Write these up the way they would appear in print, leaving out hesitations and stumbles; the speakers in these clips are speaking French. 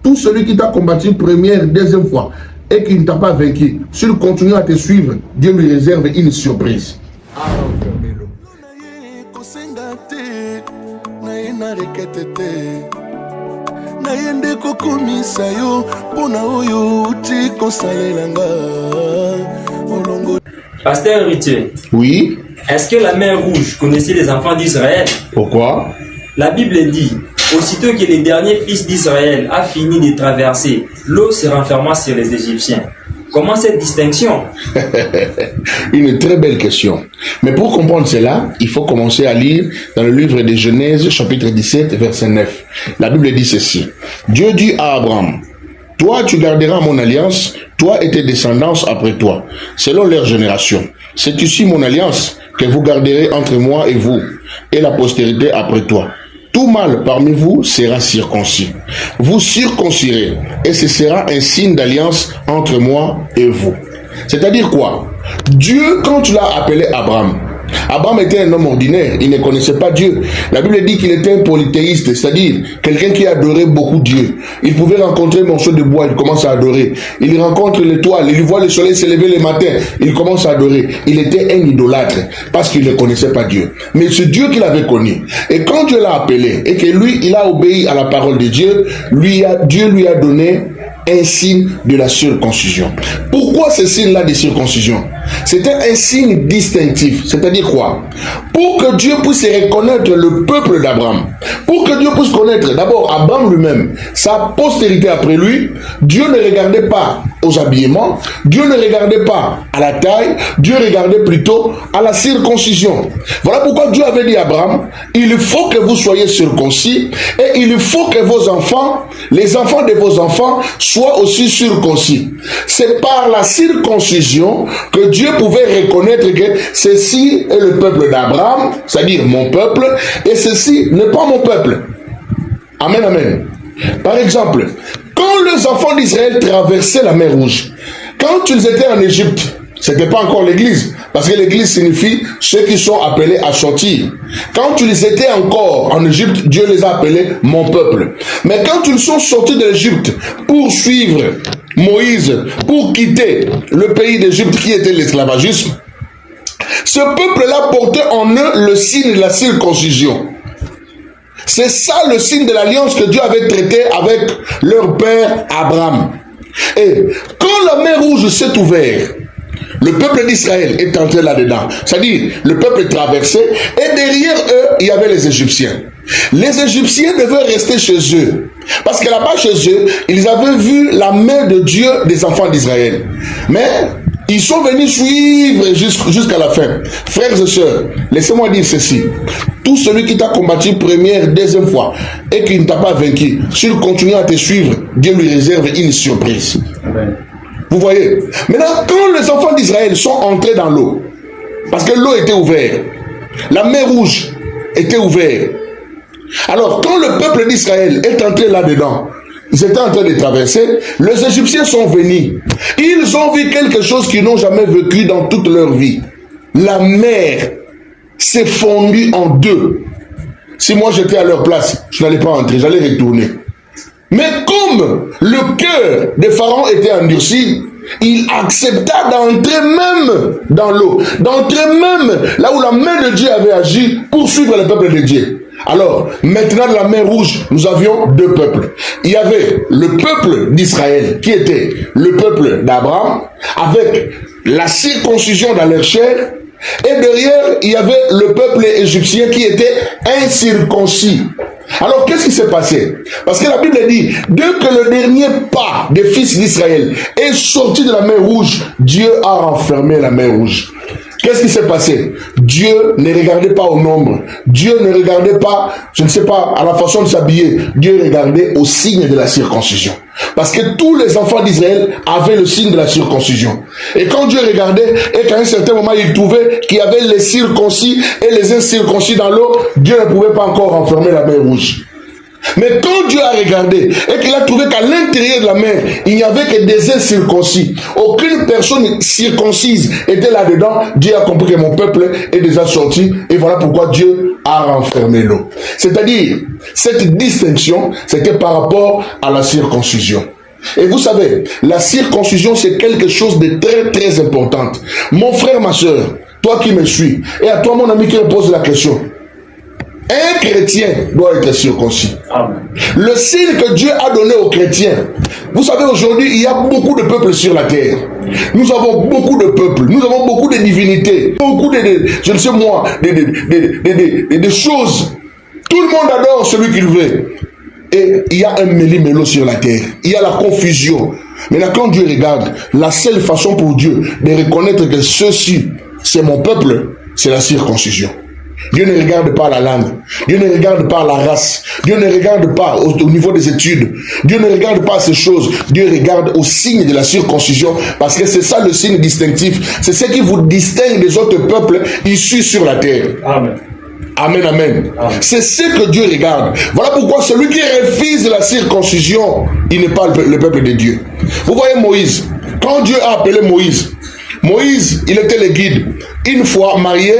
Tout celui qui t'a combattu première, deuxième fois, et qui ne t'a pas vaincu, s'il continue à te suivre, Dieu lui réserve une surprise. Pasteur Héritier. Oui. Est-ce que la mer Rouge connaissait les enfants d'Israël? Pourquoi? La Bible dit, aussitôt que le dernier fils d'Israël a fini de traverser, l'eau se renferma sur les Égyptiens. Comment cette distinction? Une très belle question. Mais pour comprendre cela, il faut commencer à lire dans le livre de Genèse, chapitre 17, verset 9. La Bible dit ceci. Dieu dit à Abraham, « Toi, tu garderas mon alliance, toi et tes descendants après toi, selon leur génération. C'est ici mon alliance que vous garderez entre moi et vous, et la postérité après toi. Tout mâle parmi vous sera circoncis. Vous circoncirez, et ce sera un signe d'alliance entre moi et vous. » C'est-à-dire quoi? Dieu, quand tu l'as appelé Abraham, Abraham était un homme ordinaire, il ne connaissait pas Dieu. La Bible dit qu'il était un polythéiste, c'est-à-dire quelqu'un qui adorait beaucoup Dieu. Il pouvait rencontrer un morceau de bois, il commence à adorer. Il rencontre l'étoile, il voit le soleil se lever le matin, il commence à adorer. Il était un idolâtre parce qu'il ne connaissait pas Dieu. Mais c'est Dieu qu'il avait connu. Et quand Dieu l'a appelé et que lui, il a obéi à la parole de Dieu, Dieu lui a donné un signe de la circoncision. Pourquoi ce signe-là de circoncision? C'était un signe distinctif. C'est-à-dire quoi? Pour que Dieu puisse reconnaître le peuple d'Abraham, pour que Dieu puisse connaître d'abord Abraham lui-même, sa postérité après lui, Dieu ne regardait pas aux habillements, Dieu ne regardait pas à la taille, Dieu regardait plutôt à la circoncision. Voilà pourquoi Dieu avait dit à Abraham, il faut que vous soyez circoncis et il faut que vos enfants, les enfants de vos enfants, soient aussi circoncis. C'est par la circoncision que Dieu pouvait reconnaître que ceci est le peuple d'Abraham, c'est-à-dire mon peuple, et ceci n'est pas mon peuple. Amen, amen. Par exemple, quand les enfants d'Israël traversaient la mer Rouge, quand ils étaient en Égypte, ce n'était pas encore l'église, parce que l'église signifie ceux qui sont appelés à sortir. Quand ils étaient encore en Égypte, Dieu les a appelés mon peuple. Mais quand ils sont sortis de l'Égypte pour suivre Moïse, pour quitter le pays d'Égypte qui était l'esclavagisme, ce peuple-là portait en eux le signe de la circoncision. C'est ça le signe de l'alliance que Dieu avait traité avec leur père Abraham. Et quand la mer Rouge s'est ouverte, le peuple d'Israël est entré là-dedans. C'est-à-dire, le peuple traversait et derrière eux, il y avait les Égyptiens. Les Égyptiens devaient rester chez eux. Parce que là-bas, chez eux, ils avaient vu la main de Dieu des enfants d'Israël. Mais ils sont venus suivre jusqu'à la fin. Frères et sœurs, laissez-moi dire ceci. Tout celui qui t'a combattu première, deuxième fois et qui ne t'a pas vaincu, s'il continue à te suivre, Dieu lui réserve une surprise. Amen. Vous voyez? Maintenant, quand les enfants d'Israël sont entrés dans l'eau, parce que l'eau était ouverte, la mer Rouge était ouverte. Alors, quand le peuple d'Israël est entré là-dedans, ils étaient en train de traverser, les Égyptiens sont venus. Ils ont vu quelque chose qu'ils n'ont jamais vécu dans toute leur vie. La mer s'est fondue en deux. Si moi j'étais à leur place, je n'allais pas entrer, j'allais retourner. Mais comme le cœur de Pharaon était endurci, il accepta d'entrer même dans l'eau, d'entrer même là où la main de Dieu avait agi pour suivre le peuple de Dieu. Alors, maintenant de la mer Rouge, nous avions deux peuples. Il y avait le peuple d'Israël, qui était le peuple d'Abraham, avec la circoncision dans leur chair, et derrière, il y avait le peuple égyptien qui était incirconcis. Alors, qu'est-ce qui s'est passé? Parce que la Bible dit, dès que le dernier pas des fils d'Israël est sorti de la mer Rouge, Dieu a renfermé la mer Rouge. Qu'est-ce qui s'est passé? Dieu ne regardait pas au nombre. Dieu ne regardait pas, je ne sais pas, à la façon de s'habiller. Dieu regardait au signe de la circoncision. Parce que tous les enfants d'Israël avaient le signe de la circoncision. Et quand Dieu regardait, et qu'à un certain moment il trouvait qu'il y avait les circoncis et les incirconcis dans l'eau, Dieu ne pouvait pas encore renfermer la mer Rouge. Mais quand Dieu a regardé et qu'il a trouvé qu'à l'intérieur de la mer, il n'y avait que des incirconcis, aucune personne circoncise était là-dedans, Dieu a compris que mon peuple est déjà sorti et voilà pourquoi Dieu a renfermé l'eau. C'est-à-dire, cette distinction, c'était par rapport à la circoncision. Et vous savez, la circoncision, c'est quelque chose de très très important. Mon frère, ma soeur, toi qui me suis, et à toi mon ami qui me pose la question, un chrétien doit être circoncis. Amen. Le signe que Dieu a donné aux chrétiens. Vous savez, aujourd'hui, il y a beaucoup de peuples sur la terre. Nous avons beaucoup de peuples. Nous avons beaucoup de divinités. Beaucoup je ne sais moi, de choses. Tout le monde adore celui qu'il veut. Et il y a un méli-mélo sur la terre. Il y a la confusion. Maintenant, quand Dieu regarde, la seule façon pour Dieu de reconnaître que ceci, c'est mon peuple, c'est la circoncision. Dieu ne regarde pas la langue. Dieu ne regarde pas la race. Dieu ne regarde pas au niveau des études. Dieu ne regarde pas ces choses. Dieu regarde au signe de la circoncision parce que c'est ça le signe distinctif. C'est ce qui vous distingue des autres peuples issus sur la terre. Amen. Amen, amen. Amen. C'est ce que Dieu regarde. Voilà pourquoi celui qui refuse la circoncision, il n'est pas le peuple de Dieu. Vous voyez Moïse. Quand Dieu a appelé Moïse, il était le guide. Une fois marié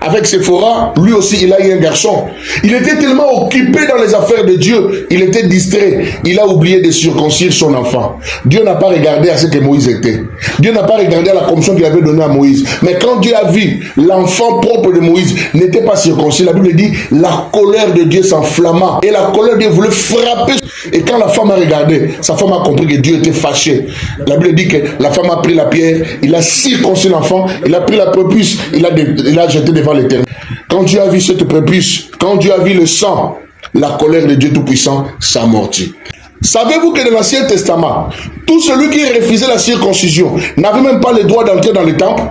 avec Séphora, lui aussi il a eu un garçon. Il était tellement occupé dans les affaires de Dieu, il était distrait. Il a oublié de circoncire son enfant. Dieu n'a pas regardé à ce que Moïse était. Dieu n'a pas regardé à la commission qu'il avait donnée à Moïse. Mais quand Dieu a vu l'enfant propre de Moïse n'était pas circoncis, la Bible dit la colère de Dieu s'enflamma. Et la colère de Dieu voulait frapper. Et quand la femme a regardé, sa femme a compris que Dieu était fâché. La Bible dit que la femme a pris la pierre, il a circoncis l'enfant, il a pris la prépuce, il a jeté devant l'Éternel. Quand Dieu a vu cette prépuce, quand Dieu a vu le sang, la colère de Dieu Tout-Puissant s'amortit. Savez-vous que dans l'Ancien Testament, tout celui qui refusait la circoncision n'avait même pas le droit d'entrer dans le temple?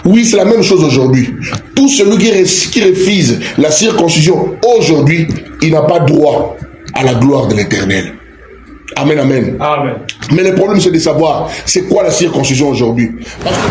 Oui, c'est la même chose aujourd'hui. Tout celui qui refuse la circoncision aujourd'hui, il n'a pas droit à la gloire de l'Éternel. Amen, amen. Amen. Mais le problème, c'est de savoir c'est quoi la circoncision aujourd'hui. Parce que